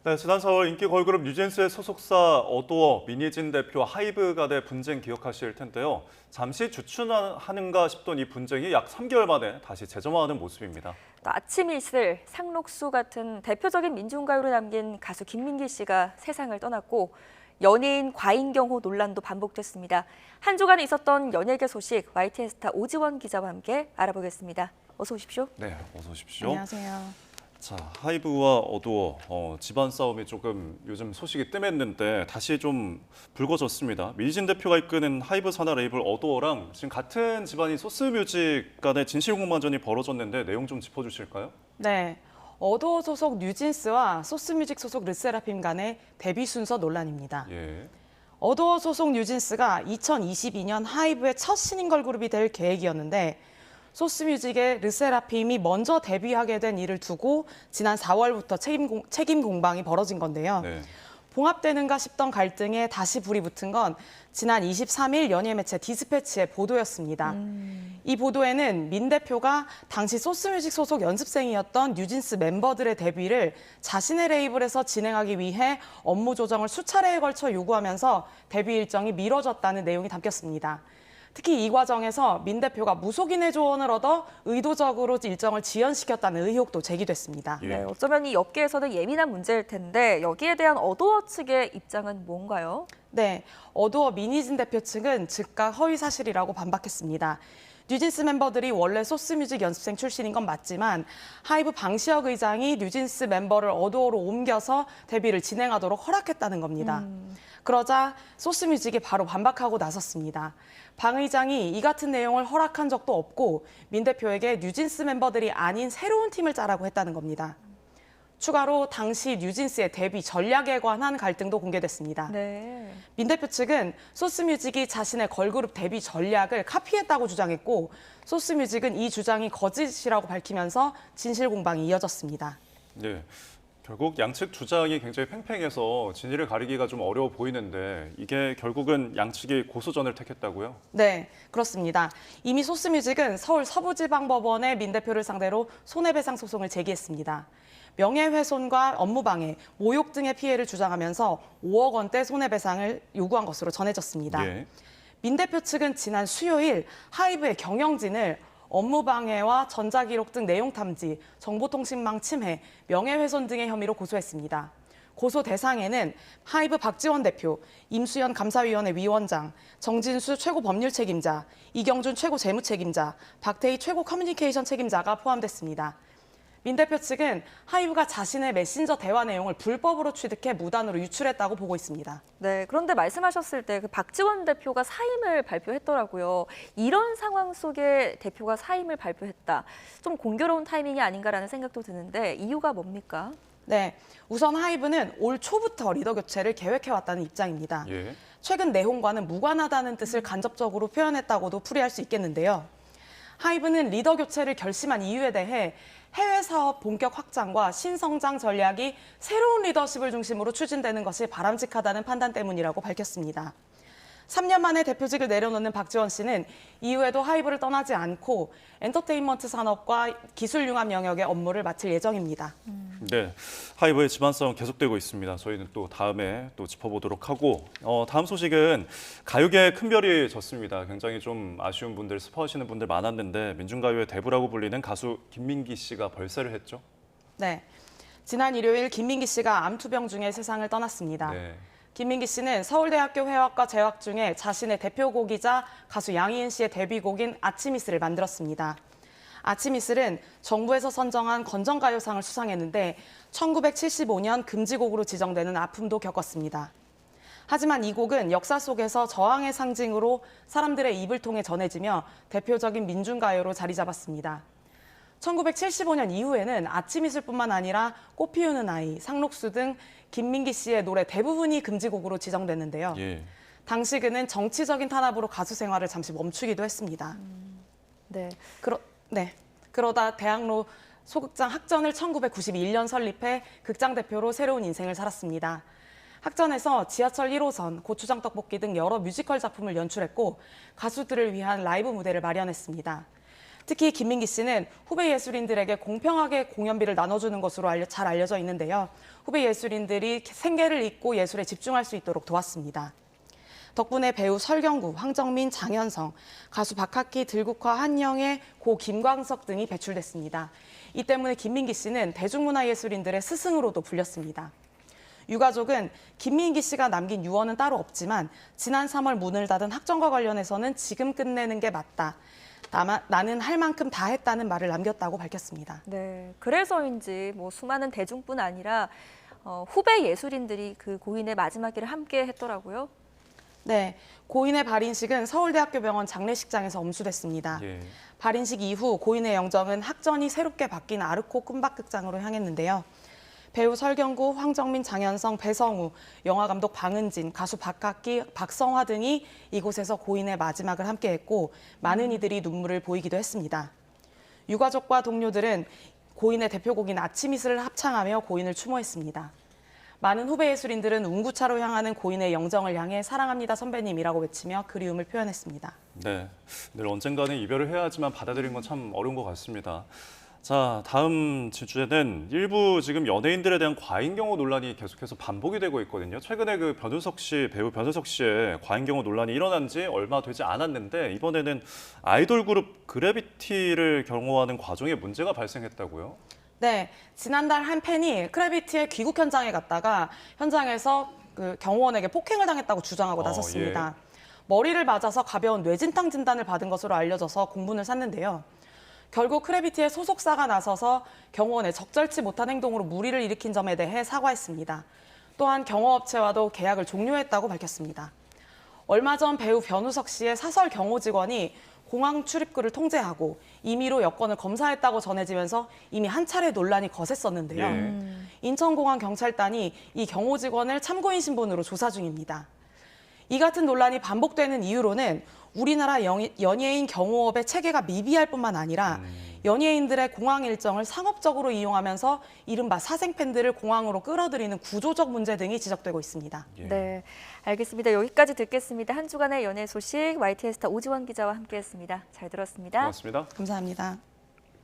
네, 지난 4월 인기 걸그룹 뉴진스의 소속사 어도어, 민희진 대표 하이브 간의 분쟁 기억하실 텐데요. 잠시 주춤하는가 싶던 이 분쟁이 약 3개월 만에 다시 재점화하는 모습입니다. 또 아침 이슬, 상록수 같은 대표적인 민중가요를 남긴 가수 김민기 씨가 세상을 떠났고 연예인 과잉경호 논란도 반복됐습니다. 한 주간 있었던 연예계 소식 YTN 스타 오지원 기자와 함께 알아보겠습니다. 어서 오십시오. 네, 어서 오십시오. 안녕하세요. 자, 하이브와 어도어 집안 싸움이 조금 요즘 소식이 뜸했는데 다시 좀 불거졌습니다. 민희진 대표가 이끄는 하이브 산하 레이블 어도어랑 지금 같은 집안인 소스뮤직 간의 진실공방전이 벌어졌는데 내용 좀 짚어주실까요? 네, 어도어 소속 뉴진스와 소스뮤직 소속 르세라핌 간의 데뷔 순서 논란입니다. 예. 어도어 소속 뉴진스가 2022년 하이브의 첫 신인 걸그룹이 될 계획이었는데 소스뮤직의 르세라핌이 먼저 데뷔하게 된 일을 두고 지난 4월부터 책임 공방이 벌어진 건데요. 네. 봉합되는가 싶던 갈등에 다시 불이 붙은 건 지난 23일 연예 매체 디스패치의 보도였습니다. 이 보도에는 민 대표가 당시 소스뮤직 소속 연습생이었던 뉴진스 멤버들의 데뷔를 자신의 레이블에서 진행하기 위해 업무 조정을 수차례에 걸쳐 요구하면서 데뷔 일정이 미뤄졌다는 내용이 담겼습니다. 특히 이 과정에서 민 대표가 무속인의 조언을 얻어 의도적으로 일정을 지연시켰다는 의혹도 제기됐습니다. 예. 네, 어쩌면 이 업계에서는 예민한 문제일 텐데 여기에 대한 어도어 측의 입장은 뭔가요? 네, 어도어 민희진 대표 측은 즉각 허위 사실이라고 반박했습니다. 뉴진스 멤버들이 원래 소스뮤직 연습생 출신인 건 맞지만 하이브 방시혁 의장이 뉴진스 멤버를 어도어로 옮겨서 데뷔를 진행하도록 허락했다는 겁니다. 그러자 소스뮤직이 바로 반박하고 나섰습니다. 방 의장이 이 같은 내용을 허락한 적도 없고 민 대표에게 뉴진스 멤버들이 아닌 새로운 팀을 짜라고 했다는 겁니다. 추가로 당시 뉴진스의 데뷔 전략에 관한 갈등도 공개됐습니다. 네. 민 대표 측은 소스뮤직이 자신의 걸그룹 데뷔 전략을 카피했다고 주장했고 소스뮤직은 이 주장이 거짓이라고 밝히면서 진실 공방이 이어졌습니다. 네. 결국 양측 주장이 굉장히 팽팽해서 진위를 가리기가 좀 어려워 보이는데 이게 결국은 양측이 고소전을 택했다고요? 네, 그렇습니다. 이미 소스뮤직은 서울 서부지방법원에 민 대표를 상대로 손해배상 소송을 제기했습니다. 명예훼손과 업무방해, 모욕 등의 피해를 주장하면서 5억 원대 손해배상을 요구한 것으로 전해졌습니다. 예. 민 대표 측은 지난 수요일 하이브의 경영진을 업무방해와 전자기록 등 내용 탐지, 정보통신망 침해, 명예훼손 등의 혐의로 고소했습니다. 고소 대상에는 하이브 박지원 대표, 임수연 감사위원회 위원장, 정진수 최고 법률 책임자, 이경준 최고 재무 책임자, 박태희 최고 커뮤니케이션 책임자가 포함됐습니다. 민 대표 측은 하이브가 자신의 메신저 대화 내용을 불법으로 취득해 무단으로 유출했다고 보고 있습니다. 네, 그런데 말씀하셨을 때 그 박지원 대표가 사임을 발표했더라고요. 이런 상황 속에 대표가 사임을 발표했다. 좀 공교로운 타이밍이 아닌가라는 생각도 드는데 이유가 뭡니까? 네, 우선 하이브는 올 초부터 리더 교체를 계획해왔다는 입장입니다. 예. 최근 내용과는 무관하다는 뜻을 간접적으로 표현했다고도 풀이할 수 있겠는데요. 하이브는 리더 교체를 결심한 이유에 대해 해외 사업 본격 확장과 신성장 전략이 새로운 리더십을 중심으로 추진되는 것이 바람직하다는 판단 때문이라고 밝혔습니다. 3년 만에 대표직을 내려놓는 박지원 씨는 이후에도 하이브를 떠나지 않고 엔터테인먼트 산업과 기술 융합 영역의 업무를 맡을 예정입니다. 네, 하이브의 집안 싸움 계속되고 있습니다. 저희는 또 다음에 또 짚어보도록 하고 다음 소식은 가요계에 큰 별이 졌습니다. 굉장히 좀 아쉬운 분들, 슬퍼하시는 분들 많았는데 민중가요의 대부라고 불리는 가수 김민기 씨가 별세를 했죠. 네, 지난 일요일 김민기 씨가 암투병 중에 세상을 떠났습니다. 네. 김민기 씨는 서울대학교 회화과 재학 중에 자신의 대표곡이자 가수 양희은 씨의 데뷔곡인 아침 이슬을 만들었습니다. 아침 이슬은 정부에서 선정한 건전가요상을 수상했는데 1975년 금지곡으로 지정되는 아픔도 겪었습니다. 하지만 이 곡은 역사 속에서 저항의 상징으로 사람들의 입을 통해 전해지며 대표적인 민중가요로 자리 잡았습니다. 1975년 이후에는 아침 이슬뿐만 아니라 꽃 피우는 아이, 상록수 등 김민기 씨의 노래 대부분이 금지곡으로 지정됐는데요. 예. 당시 그는 정치적인 탄압으로 가수 생활을 잠시 멈추기도 했습니다. 네. 그러다 대학로 소극장 학전을 1991년 설립해 극장 대표로 새로운 인생을 살았습니다. 학전에서 지하철 1호선, 고추장 떡볶이 등 여러 뮤지컬 작품을 연출했고 가수들을 위한 라이브 무대를 마련했습니다. 특히 김민기 씨는 후배 예술인들에게 공평하게 공연비를 나눠주는 것으로 잘 알려져 있는데요. 후배 예술인들이 생계를 잇고 예술에 집중할 수 있도록 도왔습니다. 덕분에 배우 설경구, 황정민, 장현성, 가수 박학기, 들국화, 한영애, 고 김광석 등이 배출됐습니다. 이 때문에 김민기 씨는 대중문화예술인들의 스승으로도 불렸습니다. 유가족은 김민기 씨가 남긴 유언은 따로 없지만 지난 3월 문을 닫은 학점과 관련해서는 지금 끝내는 게 맞다. 다만 나는 할 만큼 다 했다는 말을 남겼다고 밝혔습니다. 네, 그래서인지 뭐 수많은 대중뿐 아니라 후배 예술인들이 그 고인의 마지막 길을 함께 했더라고요. 네, 고인의 발인식은 서울대학교 병원 장례식장에서 엄수됐습니다. 예. 발인식 이후 고인의 영정은 학전이 새롭게 바뀐 아르코 꿈박극장으로 향했는데요. 배우 설경구, 황정민, 장현성, 배성우, 영화감독 방은진, 가수 박학기, 박성화 등이 이곳에서 고인의 마지막을 함께했고 많은 이들이 눈물을 보이기도 했습니다. 유가족과 동료들은 고인의 대표곡인 아침이슬을 합창하며 고인을 추모했습니다. 많은 후배 예술인들은 운구차로 향하는 고인의 영정을 향해 사랑합니다 선배님이라고 외치며 그리움을 표현했습니다. 네, 늘 언젠가는 이별을 해야 하지만 받아들이는 건 참 어려운 것 같습니다. 자, 다음 주제는 일부 지금 연예인들에 대한 과잉 경호 논란이 계속해서 반복이 되고 있거든요. 최근에 그 배우 변우석 씨의 과잉 경호 논란이 일어난 지 얼마 되지 않았는데 이번에는 아이돌 그룹 그래비티를 경호하는 과정에 문제가 발생했다고요? 네, 지난달 한 팬이 크래비티의 귀국 현장에 갔다가 현장에서 그 경호원에게 폭행을 당했다고 주장하고 나섰습니다. 머리를 맞아서 가벼운 뇌진탕 진단을 받은 것으로 알려져서 공분을 샀는데요. 결국 크래비티의 소속사가 나서서 경호원의 적절치 못한 행동으로 무리를 일으킨 점에 대해 사과했습니다. 또한 경호업체와도 계약을 종료했다고 밝혔습니다. 얼마 전 배우 변우석 씨의 사설 경호 직원이 공항 출입구를 통제하고 임의로 여권을 검사했다고 전해지면서 이미 한 차례 논란이 거셌었는데요. 인천공항 경찰단이 이 경호 직원을 참고인 신분으로 조사 중입니다. 이 같은 논란이 반복되는 이유로는 우리나라 연예인 경호업의 체계가 미비할 뿐만 아니라 연예인들의 공항 일정을 상업적으로 이용하면서 이른바 사생팬들을 공항으로 끌어들이는 구조적 문제 등이 지적되고 있습니다. 예. 네, 알겠습니다. 여기까지 듣겠습니다. 한 주간의 연예 소식 YTN 스타 오지원 기자와 함께했습니다. 잘 들었습니다. 고맙습니다. 감사합니다.